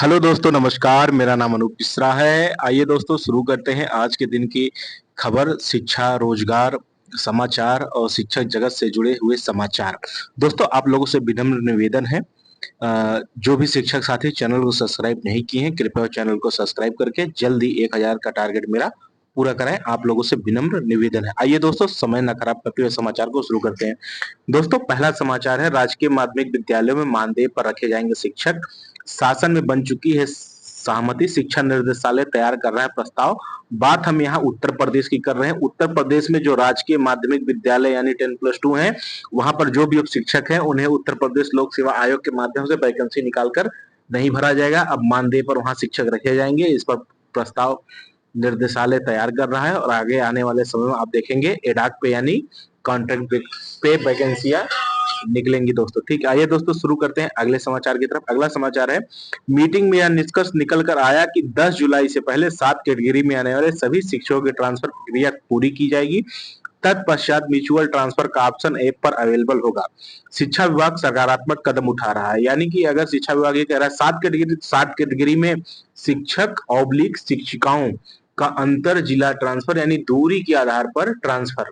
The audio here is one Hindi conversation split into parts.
हेलो दोस्तों, नमस्कार। मेरा नाम अनूप मिश्रा है। आइए दोस्तों, शुरू करते हैं आज के दिन की खबर, शिक्षा, रोजगार, समाचार और शिक्षक जगत से जुड़े हुए समाचार। दोस्तों, आप लोगों से विनम्र निवेदन है, जो भी शिक्षक साथी चैनल को सब्सक्राइब नहीं किए हैं, कृपया चैनल को सब्सक्राइब करके जल्दी 1000 का टारगेट मेरा पूरा कराएं। आप लोगों से विनम्र निवेदन है। आइए दोस्तों, समय न खराब करते हुए समाचार को शुरू करते हैं। दोस्तों, पहला समाचार है, राजकीय माध्यमिक विद्यालयों में मानदेय पर रखे जाएंगे शिक्षक। शासन में बन चुकी है सहमति, शिक्षा निर्देशालय तैयार कर रहा है प्रस्ताव। बात हम यहाँ उत्तर प्रदेश की कर रहे हैं। उत्तर प्रदेश में जो राजकीय माध्यमिक विद्यालय यानी 10+2 हैं, वहां पर जो भी अब शिक्षक हैं उन्हें उत्तर प्रदेश लोक सेवा आयोग के माध्यम से वैकेंसी निकालकर नहीं भरा जाएगा। अब मानदेय पर वहां शिक्षक रखे जाएंगे। इस पर प्रस्ताव निर्देशालय तैयार कर रहा है और आगे आने वाले समय में आप देखेंगे एडाक पे यानी कॉन्ट्रैक्ट पे वैकेंसियां निकलेंगी दोस्तों। ठीक है, आइए दोस्तों शुरू करते हैं अगले समाचार की तरफ। अगला समाचार है, मीटिंग में यह निष्कर्ष निकल कर आया कि 10 जुलाई से पहले 7 कैटेगरी में आने वाले सभी शिक्षकों की ट्रांसफर प्रक्रिया पूरी की जाएगी। तत्पश्चात म्यूचुअल ट्रांसफर का ऑप्शन ऐप पर अवेलेबल होगा। शिक्षा विभाग सकारात्मक कदम उठा रहा है, यानी कि अगर शिक्षा विभाग ये कह रहा है 7 कैटेगरी में शिक्षक ऑब्लिक शिक्षिकाओं का अंतर जिला ट्रांसफर यानी दूरी के आधार पर ट्रांसफर,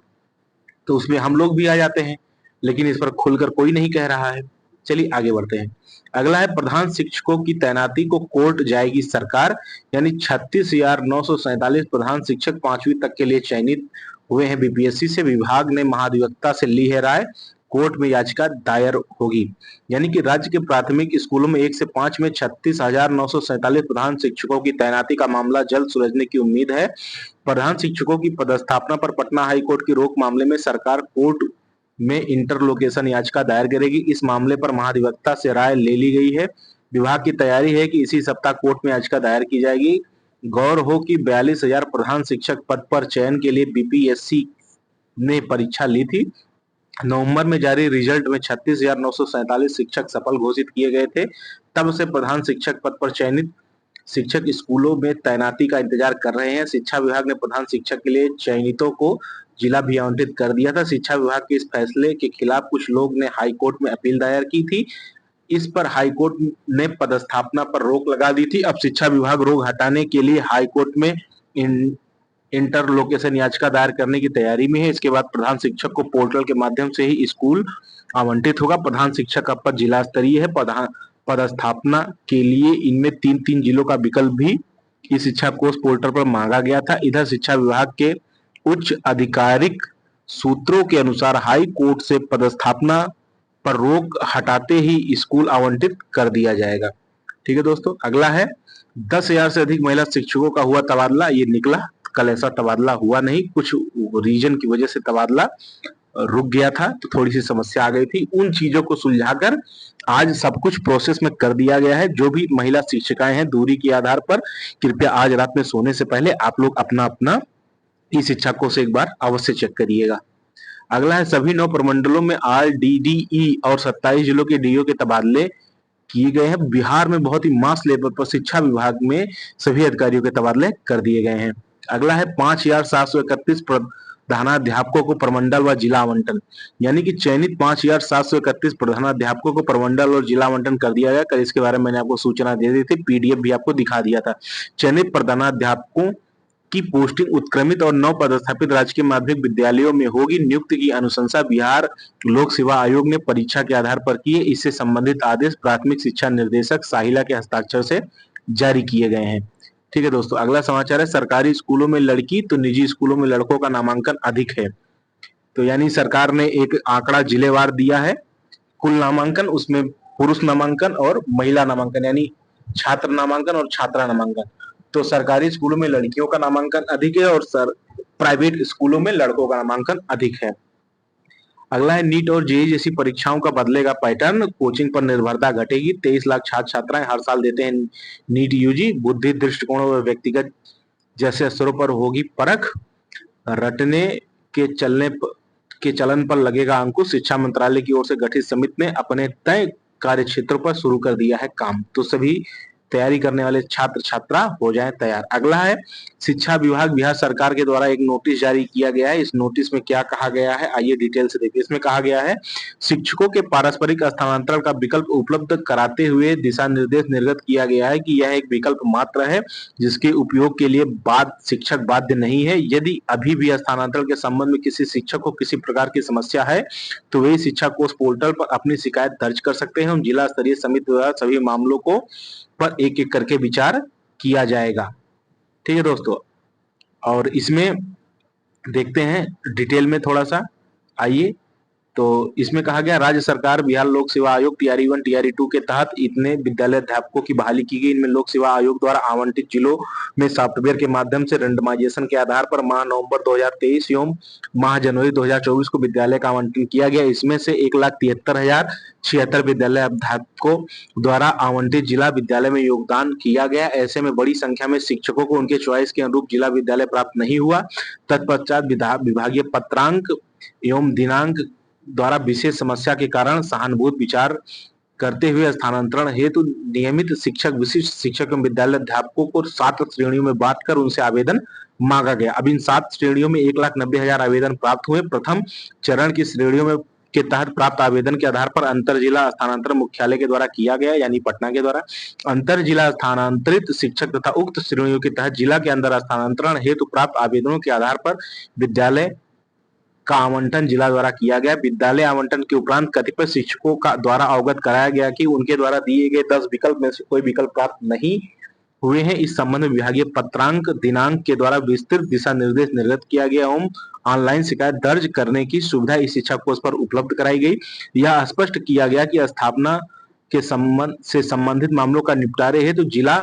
तो उसमें हम लोग भी आ जाते हैं, लेकिन इस पर खुलकर कोई नहीं कह रहा है। चलिए आगे बढ़ते हैं। अगला है, प्रधान शिक्षकों की तैनाती को कोर्ट जाएगी सरकार, यानी 36,947 प्रधान शिक्षक 5वीं तक के लिए चयनित हुए हैं बीपीएससी से। विभाग ने महाधिवक्ता से ली है राय, कोर्ट में याचिका दायर होगी। यानी कि राज्य के प्राथमिक स्कूलों में 1 से 5 में 36,947 प्रधान शिक्षकों की तैनाती का मामला जल्द सुलझने की उम्मीद है। प्रधान शिक्षकों की पदस्थापना पर पटना हाई कोर्ट की रोक मामले में सरकार कोर्ट में इंटरलोकेशन याचिका दायर करेगी। इस मामले पर महाधिवक्ता से राय ले ली गई है। विभाग की तैयारी है कि इसी सप्ताह कोर्ट में याचिका दायर की जाएगी। गौर हो कि 42,000 प्रधान शिक्षक पद पर चयन के लिए बीपीएससी ने परीक्षा ली थी। नवंबर में जारी रिजल्ट में 36,947 शिक्षक सफल घोषित किए गए थे। तब से प्रधान शिक्षक पद पर चयनित शिक्षक स्कूलों में तैनाती का इंतजार कर रहे हैं। शिक्षा विभाग ने प्रधान शिक्षक के लिए चयनितों को जिला भी आवंटित कर दिया था। शिक्षा विभाग के इस फैसले के खिलाफ कुछ लोग ने हाई कोर्ट में अपील दायर की थी। इस पर हाई कोर्ट ने पदस्थापना पर रोक लगा दी थी। अब शिक्षा विभाग रोक हटाने के लिए हाई कोर्ट में इंटरलोकेशन याचिका दायर करने की तैयारी में है। इसके बाद प्रधान शिक्षक को पोर्टल के माध्यम से ही स्कूल आवंटित होगा। प्रधान शिक्षक का पद जिला स्तरीय है। पदस्थापना के लिए इनमें 3-3 जिलों का विकल्प भी इस शिक्षा कोष पोर्टल पर मांगा गया था। इधर शिक्षा विभाग के उच्च आधिकारिक सूत्रों के अनुसार हाई कोर्ट से पदस्थापना पर रोक हटाते ही स्कूल आवंटित कर दिया जाएगा। ठीक है दोस्तों, अगला है, 10,000 से अधिक महिला शिक्षकों का हुआ तबादला। ये निकला, कल ऐसा तबादला हुआ नहीं, कुछ रीजन की वजह से तबादला रुक गया था, तो थोड़ी सी समस्या आ गई थी। उन चीजों को सुलझाकर आज सब कुछ प्रोसेस में कर दिया गया है। जो भी महिला शिक्षिकाएं हैं दूरी के आधार पर, कृपया आज रात में सोने से पहले आप लोग अपना अपना इस शिक्षा को से एक बार अवश्य चेक करिएगा। अगला है, सभी 9 प्रमंडलों में आरडीडीई और 27 जिलों के डीओ के तबादले किए गए हैं। बिहार में बहुत ही मास लेवल पर शिक्षा विभाग में सभी अधिकारियों के तबादले कर दिए गए हैं। अगला है, 5,731 प्रधानाध्यापकों को प्रमंडल व जिला आवंटन, यानी कि चयनित 5,731 प्रधानाध्यापकों को प्रमंडल और जिला आवंटन कर दिया गया। कल इसके बारे में मैंने आपको सूचना दे दी थी, पीडीएफ भी आपको दिखा दिया था। चयनित प्रधानाध्यापकों की पोस्टिंग उत्क्रमित और 9 पदस्थापित राजकीय माध्यमिक विद्यालयों में होगी। नियुक्ति की अनुशंसा बिहार लोक सेवा आयोग ने परीक्षा के आधार पर की है। इससे संबंधित आदेश प्राथमिक शिक्षा निर्देशक साहिला के हस्ताक्षर से जारी किए गए हैं। ठीक है दोस्तों, अगला समाचार है, सरकारी स्कूलों में लड़की तो निजी स्कूलों में लड़कों का नामांकन अधिक है। तो यानी सरकार ने एक आंकड़ा जिलेवार दिया है। कुल नामांकन, उसमें पुरुष नामांकन और महिला नामांकन यानी छात्र नामांकन और छात्रा नामांकन। तो सरकारी स्कूलों में लड़कियों का नामांकन अधिक है और प्राइवेट स्कूलों में लड़कों का नामांकन अधिक है। अगला है, नीट और जेईई जैसी परीक्षाओं का बदलेगा पैटर्न, कोचिंग पर निर्भरता घटेगी। 23 लाख छात्र छात्राएं हर साल देते हैं नीट यूजी। बुद्धि, दृष्टिकोण और व्यक्तिगत जैसे स्तरों पर होगी परख। रटने के चलन पर लगेगा अंकुश। शिक्षा मंत्रालय की ओर से गठित समिति ने अपने तय कार्य क्षेत्रों पर शुरू कर दिया है काम। तो सभी तैयारी करने वाले छात्र छात्रा हो जाएं तैयार। अगला है शिक्षा विभाग बिहार सरकार के द्वारा एक नोटिस जारी किया गया है। इस नोटिस में क्या कहा गया है, आइए डिटेल से देखिए। इसमें कहा गया है शिक्षकों के पारस्परिक स्थानांतरण का विकल्प उपलब्ध कराते हुए दिशा निर्देश निर्गत किया गया है कि यह एक विकल्प मात्र है जिसके उपयोग के लिए शिक्षक बाध्य नहीं है। यदि अभी भी स्थानांतरण के संबंध में किसी शिक्षक को किसी प्रकार की समस्या है तो वे शिक्षा कोष पोर्टल पर अपनी शिकायत दर्ज कर सकते हैं। जिला स्तरीय समिति द्वारा सभी मामलों को पर एक एक करके विचार किया जाएगा। ठीक है दोस्तों, और इसमें देखते हैं डिटेल में थोड़ा सा। आइए, तो इसमें कहा गया राज्य सरकार बिहार लोक सेवा आयोग टीआरई 1 टीआरई 2 के तहत इतने विद्यालय अध्यापकों की बहाली की गई। इनमें लोक सेवा आयोग द्वारा आवंटित जिलों में सॉफ्टवेयर के माध्यम से रेंडमाइजेशन के आधार पर माह नवंबर 2023 एवं माह जनवरी 2024 को विद्यालय का आवंटन किया गया। इसमें से 1,73,076 विद्यालय अध्यापकों द्वारा आवंटित जिला विद्यालय में योगदान किया गया। ऐसे में बड़ी संख्या में शिक्षकों को उनके चॉइस के अनुरूप जिला विद्यालय प्राप्त नहीं हुआ। तत्पश्चात विभागीय पत्रांक एवं दिनांक द्वारा विशेष समस्या के कारण सहानुभूत विचार करते हुए स्थानांतरण हेतु नियमित शिक्षक, विशिष्ट शिक्षक एवं विद्यालय अध्यापकों को 7 श्रेणियों में बांटकर उनसे आवेदन मांगा गया। अब इन 7 श्रेणियों में 1,90,000 आवेदन प्राप्त हुए। प्रथम चरण की श्रेणियों में के तहत प्राप्त आवेदन के आधार पर अंतर जिला स्थानांतरण मुख्यालय के द्वारा किया गया, यानी पटना के द्वारा। अंतर जिला स्थानांतरित शिक्षक तथा उक्त श्रेणियों के तहत जिला के अंदर स्थानांतरण हेतु प्राप्त आवेदनों के आधार पर विद्यालय का आवंटन जिला द्वारा किया गया। विद्यालय आवंटन के उपरांत कतिपय शिक्षकों का द्वारा अवगत कराया गया कि उनके द्वारा दिए गए 10 विकल्प में से कोई विकल्प प्राप्त नहीं हुए हैं। इस संबंध में विभागीय पत्रांक दिनांक के द्वारा विस्तृत दिशा निर्देश निर्गत किया गया एवं ऑनलाइन शिकायत दर्ज करने की सुविधा इस शिक्षा कोष पर उपलब्ध कराई गई। यह स्पष्ट किया गया कि स्थापना के संबंध से संबंधित मामलों का निपटारे हेतु जिला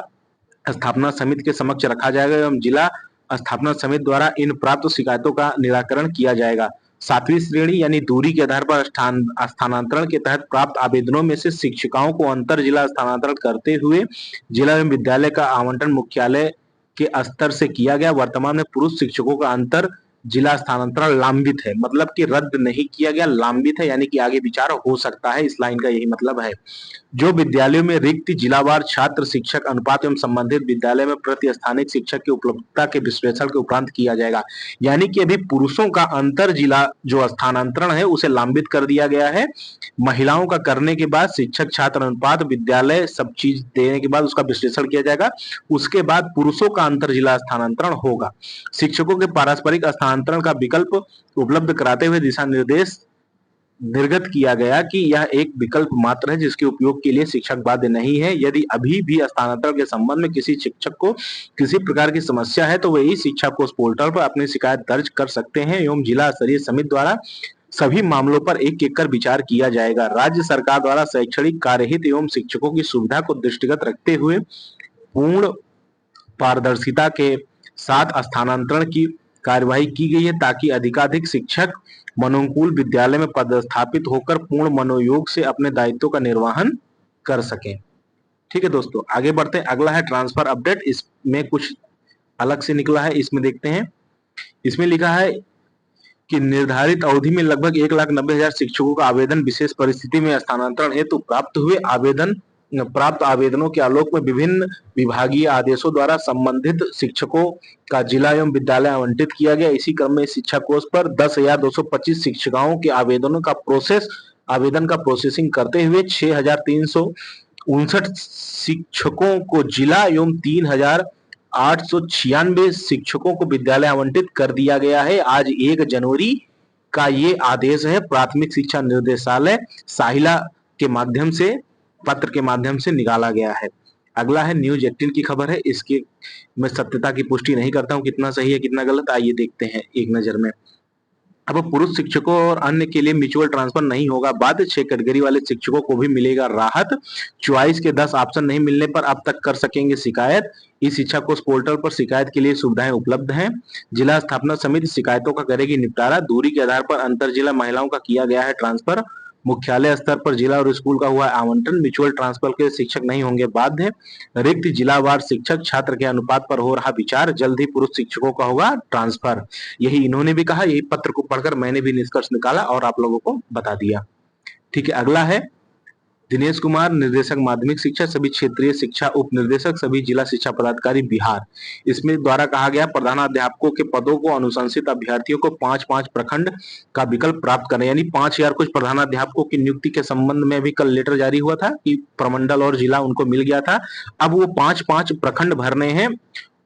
स्थापना समिति के समक्ष रखा जाएगा एवं जिला स्थापना समिति द्वारा इन प्राप्त शिकायतों का निराकरण किया जाएगा। 7वीं श्रेणी यानी दूरी के आधार पर स्थानांतरण के तहत प्राप्त आवेदनों में से शिक्षिकाओं को अंतर जिला स्थानांतरण करते हुए जिला एवं विद्यालय का आवंटन मुख्यालय के स्तर से किया गया। वर्तमान में पुरुष शिक्षकों का अंतर जिला स्थानांतरण लांबित है, मतलब कि रद्द नहीं किया गया, लांबित है, यानी कि आगे विचार हो सकता है। इस लाइन का यही मतलब है। जो विद्यालयों में रिक्त जिलावार छात्र शिक्षक अनुपात एवं संबंधित विद्यालय में प्रतिस्थानिक शिक्षक की उपलब्धता के विश्लेषण के उपरांत किया जाएगा। यानी कि अभी पुरुषों का अंतर जिला जो स्थानांतरण है उसे लांबित कर दिया गया है। महिलाओं का करने के बाद शिक्षक छात्र अनुपात विद्यालय सब चीज देने के बाद उसका विश्लेषण किया जाएगा। उसके बाद पुरुषों का अंतर जिला स्थानांतरण होगा। शिक्षकों के पारस्परिक स्थानांतरण का विकल्प उपलब्ध कराते हुए दिशा निर्देश निर्गत किया गया कि यह एक विकल्प मात्र है जिसके उपयोग के लिए शिक्षक बाध्य नहीं है। यदि अभी भी स्थानांतरण के संबंध में किसी शिक्षक को किसी प्रकार की समस्या है तो वे इस शिक्षा कोष पोर्टल पर अपनी शिकायत दर्ज कर सकते हैं एवं जिला स्तरीय समिति द्वारा सभी मामलों पर एक एक कर विचार किया जाएगा। राज्य सरकार द्वारा शैक्षणिक कार्यहित एवं शिक्षकों की सुविधा को दृष्टिगत रखते हुए पूर्ण पारदर्शिता के साथ स्थानांतरण की कार्यवाही की गई है ताकि अधिकाधिक शिक्षक मनोनुकूल विद्यालय में पदस्थापित होकर पूर्ण मनोयोग से अपने दायित्वों का निर्वहन कर सकें। ठीक है दोस्तों, आगे बढ़ते हैं। अगला है ट्रांसफर अपडेट। इसमें कुछ अलग से निकला है, इसमें देखते हैं। इसमें लिखा है कि निर्धारित अवधि में लगभग 1,90,000 शिक्षकों का आवेदन विशेष परिस्थिति में स्थानांतरण हेतु प्राप्त आवेदनों के आलोक में विभिन्न विभागीय आदेशों द्वारा संबंधित शिक्षकों का जिला एवं विद्यालय आवंटित किया गया। इसी क्रम में शिक्षा कोष पर 10,225 शिक्षिकाओं के आवेदन का प्रोसेसिंग करते हुए 6,359 शिक्षकों को जिला एवं 3,896 शिक्षकों को विद्यालय आवंटित कर दिया गया है। आज 1 जनवरी का ये आदेश है प्राथमिक शिक्षा निर्देशालय साहिला के माध्यम से, पत्र के माध्यम से निकाला गया है। अगला है न्यूज 18 की खबर है। इसकी मैं सत्यता की पुष्टि नहीं करता हूं, कितना सही है कितना गलत, आइए देखते हैं एक नजर में। अब पुरुष शिक्षकों और अन्य के लिए म्यूचुअल ट्रांसफर नहीं होगा। बाद 6 कैटेगरी वाले शिक्षकों को भी मिलेगा राहत। चॉइस के 10 ऑप्शन नहीं मिलने पर अब तक कर सकेंगे शिकायत। इस शिक्षा कोष पोर्टल पर शिकायत के लिए सुविधाएं उपलब्ध हैं। जिला स्थापना समिति शिकायतों का करेगी निपटारा। दूरी के आधार पर अंतर जिला महिलाओं का किया गया है ट्रांसफर। मुख्यालय स्तर पर जिला और स्कूल का हुआ आवंटन। म्यूचुअल ट्रांसफर के शिक्षक नहीं होंगे बाध्य। रिक्त जिलावार शिक्षक छात्र के अनुपात पर हो रहा विचार। जल्द ही पुरुष शिक्षकों का होगा ट्रांसफर। यही इन्होंने भी कहा, यही पत्र को पढ़कर मैंने भी निष्कर्ष निकाला और आप लोगों को बता दिया। ठीक है, अगला है दिनेश कुमार, निर्देशक माध्यमिक शिक्षा, सभी क्षेत्रीय शिक्षा उप निर्देशक, सभी जिला शिक्षा पदाधिकारी बिहार। इसमें द्वारा कहा गया प्रधानाध्यापकों के पदों को अनुशंसित अभ्यर्थियों को 5-5 प्रखंड का विकल्प प्राप्त करें, यानी 5000 कुछ प्रधानाध्यापकों की नियुक्ति के संबंध में भी कल लेटर जारी हुआ था कि प्रमंडल और जिला उनको मिल गया था। अब वो 5-5 प्रखंड भरने हैं,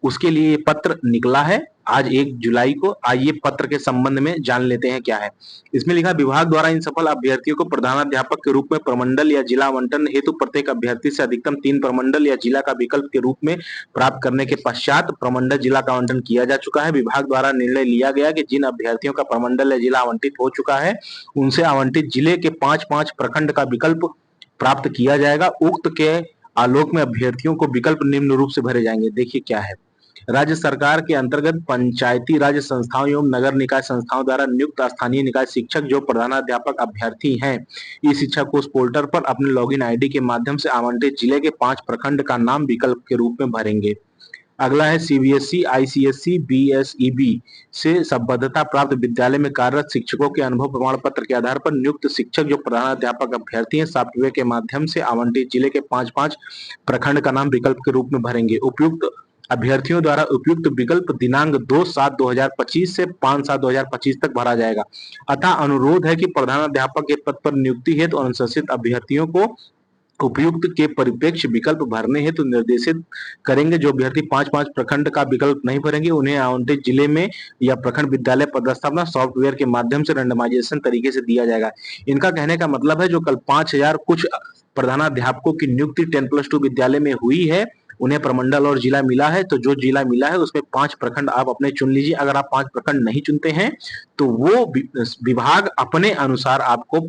उसके लिए पत्र निकला है आज 1 जुलाई को। आइए पत्र के संबंध में जान लेते हैं क्या है। इसमें लिखा विभाग द्वारा इन सफल अभ्यर्थियों को प्रधानाध्यापक के रूप में प्रमंडल या जिला आवंटन हेतु प्रत्येक अभ्यर्थी से अधिकतम 3 प्रमंडल या जिला का विकल्प के रूप में प्राप्त करने के पश्चात प्रमंडल जिला का आवंटन किया जा चुका है। विभाग द्वारा निर्णय लिया गया कि जिन अभ्यर्थियों का प्रमंडल या जिला आवंटित हो चुका है उनसे आवंटित जिले के 5-5 प्रखंड का विकल्प प्राप्त किया जाएगा। उक्त के आलोक में अभ्यर्थियों को विकल्प निम्न रूप से भरे जाएंगे। देखिए क्या है। राज्य सरकार के अंतर्गत पंचायती राज संस्थाओं एवं नगर निकाय संस्थाओं द्वारा नियुक्त स्थानीय निकाय शिक्षक जो प्रधानाध्यापक अभ्यर्थी हैं, ई शिक्षा कोष पोर्टल पर अपने लॉगिन आईडी के माध्यम से आवंटित जिले के 5 प्रखंड का नाम विकल्प के रूप में भरेंगे। अगला है सीबीएसई, आईसीएसई, बीएसईबी से संबद्धता प्राप्त विद्यालय में कार्यरत शिक्षकों के अनुभव प्रमाण पत्र के आधार पर नियुक्त शिक्षक जो प्रधानाध्यापक अभ्यर्थी हैं सॉफ्टवेयर के माध्यम से आवंटित जिले के 5-5 प्रखंड का नाम विकल्प के रूप में भरेंगे। उपयुक्त अभ्यर्थियों द्वारा उपयुक्त विकल्प दिनांक 2/7/2025 से 5/7/2025 तक भरा जाएगा। अतः अनुरोध है कि प्रधानाध्यापक के पद पर नियुक्ति हेतु अनुशंसित अभ्यर्थियों को उपयुक्त के परिप्रेक्ष्य विकल्प भरने हेतु निर्देशित करेंगे। जो अभ्यर्थी 5-5 प्रखंड का विकल्प नहीं भरेंगे उन्हें आवंटित जिले में या प्रखंड विद्यालय पदस्थापना सॉफ्टवेयर के माध्यम से रैंडमाइजेशन तरीके से दिया जाएगा। इनका कहने का मतलब है जो कल 5000 कुछ प्रधानाध्यापकों की नियुक्ति 10+2 विद्यालय में हुई है, उन्हें प्रमंडल और जिला मिला है, तो जो जिला मिला है उसमें 5 प्रखंड आप अपने चुन लीजिए। अगर आप 5 प्रखंड नहीं चुनते हैं तो वो विभाग अपने अनुसार आपको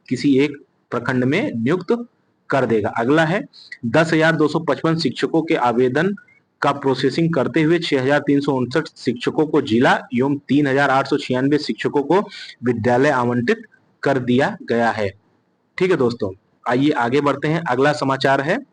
किसी एक प्रखंड में नियुक्त कर देगा। अगला है 10,255 शिक्षकों के आवेदन का प्रोसेसिंग करते हुए 6,359 शिक्षकों को जिला एवं 3,896 शिक्षकों को विद्यालय आवंटित कर दिया गया है। ठीक है दोस्तों, आइए आगे बढ़ते हैं। अगला समाचार है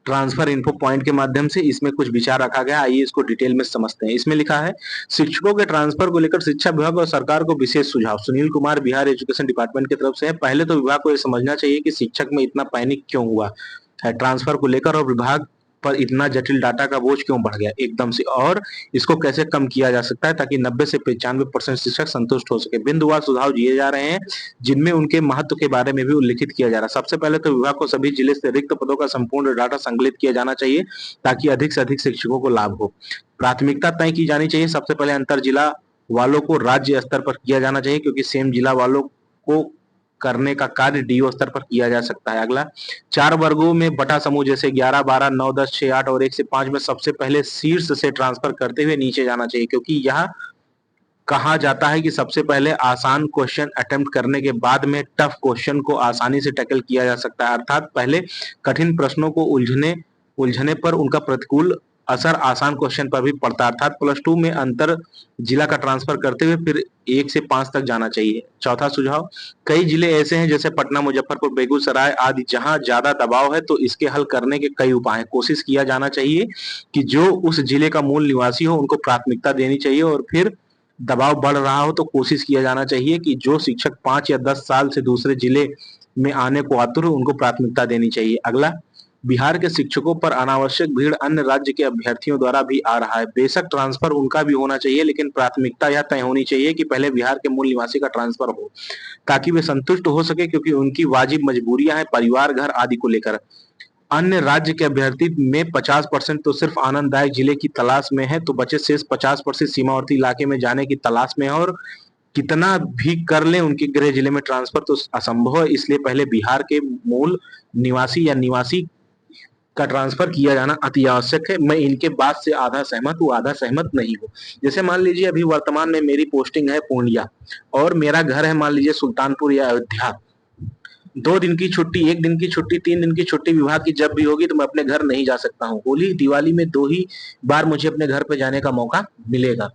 ट्रांसफर इन्फो पॉइंट के माध्यम से इसमें कुछ विचार रखा गया। आइए इसको डिटेल में समझते हैं। इसमें लिखा है शिक्षकों के ट्रांसफर को लेकर शिक्षा विभाग और सरकार को विशेष सुझाव। सुनील कुमार बिहार एजुकेशन डिपार्टमेंट की तरफ से है। पहले तो विभाग को यह समझना चाहिए कि शिक्षक में इतना पैनिक क्यों हुआ है ट्रांसफर को लेकर, और विभाग पर इतना जटिल डाटा का बोझ क्यों बढ़ गया एकदम से, और इसको कैसे कम किया जा सकता है ताकि 90 से 95% शिक्षक संतुष्ट हो सके। बिंदुवार सुझाव दिए जा रहे हैं जिनमें उनके महत्व के बारे में भी उल्लेखित किया जा रहा है। सबसे पहले तो विभाग को सभी जिले से रिक्त पदों का संपूर्ण डाटा संकलित किया जाना चाहिए ताकि अधिक से अधिक शिक्षकों को लाभ हो। प्राथमिकता तय की जानी चाहिए। सबसे पहले अंतर जिला वालों को राज्य स्तर पर किया जाना चाहिए क्योंकि सेम जिला वालों को करने का कार्य डीओ स्तर पर किया जा सकता है। अगला 4 वर्गों में बटा समूह जैसे 11, 12, 9, 10, 6, 8 और 1 से 5 में सबसे पहले शीर्ष से ट्रांसफर करते हुए नीचे जाना चाहिए क्योंकि यह कहा जाता है कि सबसे पहले आसान क्वेश्चन अटेम्प्ट करने के बाद में टफ क्वेश्चन को आसानी से टैकल किया जा सकता है। अर्थात पहले कठिन प्रश्नों को उलझने पर उनका प्रतिकूल असर आसान क्वेश्चन पर भी पड़ता है। अर्थात +2 में अंतर जिला का ट्रांसफर करते हुए फिर 1 से 5 तक जाना चाहिए। चौथा सुझाव, कई जिले ऐसे हैं जैसे पटना, मुजफ्फरपुर, बेगूसराय आदि जहां ज्यादा दबाव है तो इसके हल करने के कई उपाय हैं। कोशिश किया जाना चाहिए कि जो उस जिले का मूल निवासी हो उनको प्राथमिकता देनी चाहिए, और फिर दबाव बढ़ रहा हो तो कोशिश किया जाना चाहिए कि जो शिक्षक 5 या 10 साल से दूसरे जिले में आने को आतुर हो उनको प्राथमिकता देनी चाहिए। अगला, बिहार के शिक्षकों पर अनावश्यक भीड़ अन्य राज्य के अभ्यर्थियों द्वारा भी आ रहा है। बेशक ट्रांसफर उनका भी होना चाहिए लेकिन प्राथमिकता यह तय होनी चाहिए कि पहले बिहार के मूल निवासी का ट्रांसफर हो ताकि वे संतुष्ट हो सके क्योंकि उनकी वाजिब मजबूरियां हैं परिवार, घर आदि को लेकर। अन्य राज्य के अभ्यर्थी में 50% तो सिर्फ आनंददायक जिले की तलाश में है, तो बचे शेष 50% सीमावर्ती इलाके में जाने की तलाश में है, और कितना भी कर लें उनके गृह जिले में ट्रांसफर तो असंभव है। इसलिए पहले बिहार के मूल निवासी या निवासी का ट्रांसफर किया जाना अति आवश्यक है। मैं इनके बात से आधा सहमत हूँ, आधा सहमत नहीं हूँ। जैसे मान लीजिए अभी वर्तमान में मेरी पोस्टिंग है पूर्णिया और मेरा घर है मान लीजिए सुल्तानपुर या अयोध्या। 2 दिन की छुट्टी, 1 दिन की छुट्टी, 3 दिन की छुट्टी विभाग की जब भी होगी तो मैं अपने घर नहीं जा सकता हूँ। होली दिवाली में 2 ही बार मुझे अपने घर पे जाने का मौका मिलेगा।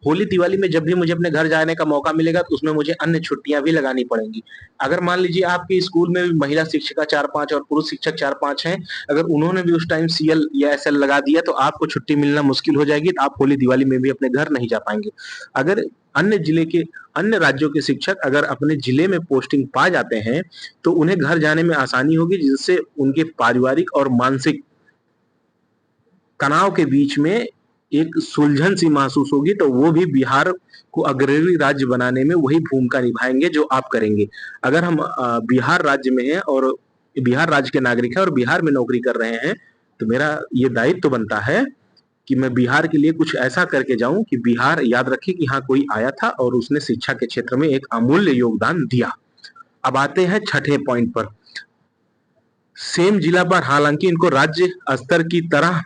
होली दिवाली में जब भी मुझे अपने घर जाने का मौका मिलेगा तो उसमें मुझे अन्य छुट्टियां भी लगानी पड़ेंगी। अगर मान लीजिए आपके स्कूल में भी महिला शिक्षिका 4-5 और पुरुष शिक्षक 4-5 हैं, अगर उन्होंने भी उस टाइम सीएल या एसएल लगा दिया तो आपको छुट्टी मिलना मुश्किल हो जाएगी, तो आप होली दिवाली में भी अपने घर नहीं जा पाएंगे। अगर अन्य जिले के अन्य राज्यों के शिक्षक अगर अपने जिले में पोस्टिंग पा जाते हैं तो उन्हें घर जाने में आसानी होगी, जिससे उनके पारिवारिक और मानसिक तनाव के बीच में एक सुलझन सी महसूस होगी, तो वो भी बिहार को अग्रणी राज्य बनाने में वही भूमिका निभाएंगे जो आप करेंगे। अगर हम बिहार राज्य में हैं और बिहार राज्य के नागरिक हैं और बिहार में नौकरी कर रहे हैं, तो मेरा ये दायित्व तो बनता है कि मैं बिहार के लिए कुछ ऐसा करके जाऊं कि बिहार याद रखे कि हाँ कोई आया था और उसने शिक्षा के क्षेत्र में एक अमूल्य योगदान दिया। अब आते हैं छठे पॉइंट पर, सेम जिला पर हालांकि इनको राज्य स्तर की तरह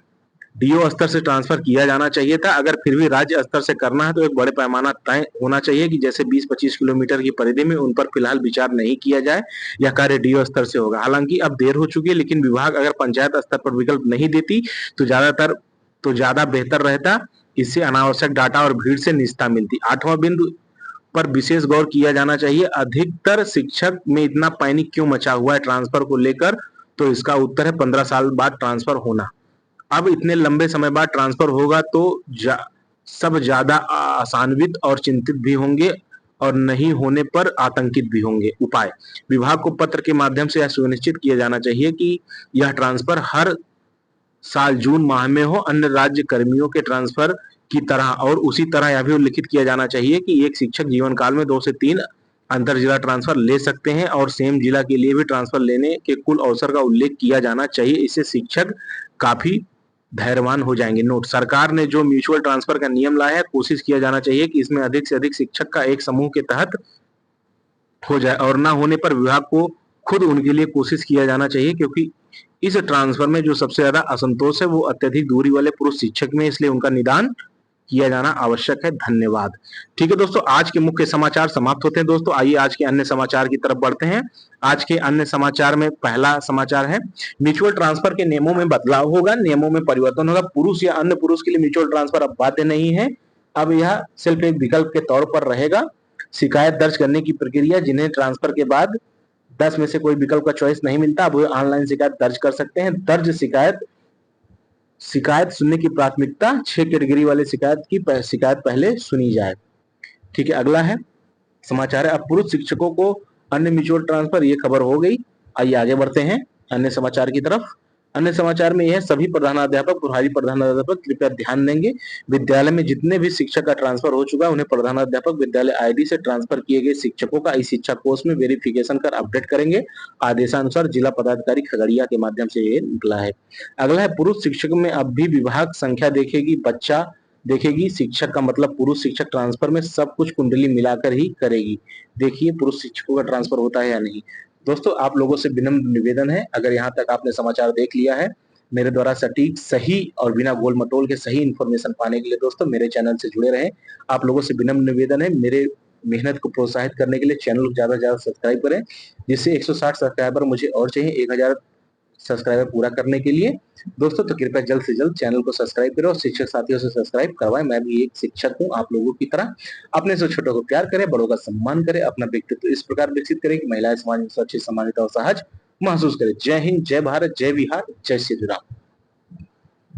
डीओ स्तर से ट्रांसफर किया जाना चाहिए था। अगर फिर भी राज्य स्तर से करना है तो एक बड़े पैमाना तय होना चाहिए कि जैसे 20-25 किलोमीटर की परिधि में उन पर फिलहाल विचार नहीं किया जाए, यह कार्य डीओ स्तर से होगा। हालांकि अब देर हो चुकी है, लेकिन विभाग अगर पंचायत स्तर पर विकल्प नहीं देती तो ज्यादा बेहतर रहता। इससे अनावश्यक डाटा और भीड़ से निस्ता मिलती। 8वां बिंदु पर विशेष गौर किया जाना चाहिए, अधिकतर शिक्षक में इतना पैनिक क्यों मचा हुआ है ट्रांसफर को लेकर, तो इसका उत्तर है 15 साल बाद ट्रांसफर होना। अब इतने लंबे समय बाद ट्रांसफर होगा तो सब ज्यादा आसान्वित और चिंतित भी होंगे और नहीं होने पर आतंकित भी होंगे। उपाय, विभाग को पत्र के माध्यम से यह सुनिश्चित किया जाना चाहिए कि यह ट्रांसफर हर साल जून माह में हो, अन्य राज्य कर्मियों के ट्रांसफर की तरह। और उसी तरह यह भी उल्लिखित किया जाना चाहिए कि एक शिक्षक जीवन काल में 2 से 3 अंतर जिला ट्रांसफर ले सकते हैं और सेम जिला के लिए भी ट्रांसफर लेने के कुल अवसर का उल्लेख किया जाना चाहिए। इससे शिक्षक काफी धैर्यवान हो जाएंगे। नोट, सरकार ने जो म्यूचुअल ट्रांसफर का नियम लाया है, कोशिश किया जाना चाहिए कि इसमें अधिक से अधिक शिक्षक का एक समूह के तहत हो जाए और ना होने पर विभाग को खुद उनके लिए कोशिश किया जाना चाहिए, क्योंकि इस ट्रांसफर में जो सबसे ज्यादा असंतोष है वो अत्यधिक दूरी वाले पुरुष शिक्षक में, इसलिए उनका निदान किया जाना आवश्यक है। धन्यवाद। ठीक है दोस्तों, आज के मुख्य समाचार समाप्त होते हैं। दोस्तों आइए आज के अन्य समाचार की तरफ बढ़ते हैं। आज के अन्य समाचार में पहला समाचार है, म्यूचुअल ट्रांसफर के नियमों में बदलाव होगा, नियमों में परिवर्तन होगा। पुरुष या अन्य पुरुष के लिए म्यूचुअल ट्रांसफर अब बाध्य नहीं है, अब यह सिर्फ एक विकल्प के तौर पर रहेगा। शिकायत दर्ज करने की प्रक्रिया, जिन्हें ट्रांसफर के बाद 10 में से कोई विकल्प का चॉइस नहीं मिलता, अब वे ऑनलाइन शिकायत दर्ज कर सकते हैं। दर्ज शिकायत सुनने की प्राथमिकता 6 कैटेगरी वाले शिकायत पहले सुनी जाए। ठीक है, अगला है समाचार है, अब पुरुष शिक्षकों को अन्य म्यूचुअल ट्रांसफर, ये खबर हो गई। आइए आगे बढ़ते हैं अन्य समाचार की तरफ। अन्य समाचार में यह है, सभी प्रधानाध्यापक, प्रभारी प्रधानाध्यापक कृपया ध्यान देंगे, विद्यालय में जितने भी शिक्षक का ट्रांसफर हो चुका है उन्हें प्रधानाध्यापक विद्यालय आईडी से ट्रांसफर किए गए शिक्षकों का इस शिक्षा कोर्स में वेरिफिकेशन कर अपडेट करेंगे। आदेशानुसार जिला पदाधिकारी खगड़िया के माध्यम से ये निकला है। अगला है, पुरुष शिक्षक में अब भी विभाग संख्या देखेगी। शिक्षक का मतलब पुरुष शिक्षक ट्रांसफर में सब कुछ कुंडली मिलाकर ही करेगी। देखिए पुरुष शिक्षकों का ट्रांसफर होता है या नहीं। दोस्तों आप लोगों से विनम्र निवेदन है, अगर यहाँ तक आपने समाचार देख लिया है, मेरे द्वारा सटीक, सही और बिना गोल मटोल के सही इन्फॉर्मेशन पाने के लिए दोस्तों मेरे चैनल से जुड़े रहें। आप लोगों से विनम्र निवेदन है, मेरे मेहनत को प्रोत्साहित करने के लिए चैनल को ज्यादा से ज्यादा सब्सक्राइब करें, जिससे 160 सब्सक्राइबर मुझे और चाहिए 1000 सब्सक्राइबर पूरा करने के लिए। दोस्तों तो कृपया जल्द से जल्द चैनल को सब्सक्राइब करें और शिक्षक साथियों से सब्सक्राइब करवाएं। मैं भी एक शिक्षक हूं आप लोगों की तरह। अपने से छोटों को प्यार करें, बड़ों का सम्मान करें, अपना व्यक्तित्व इस प्रकार विकसित करें कि महिलाएं समाज में सुरक्षित, सम्मानित और सहज महसूस करें। जय हिंद, जय भारत, जय बिहार, जय श्री राम।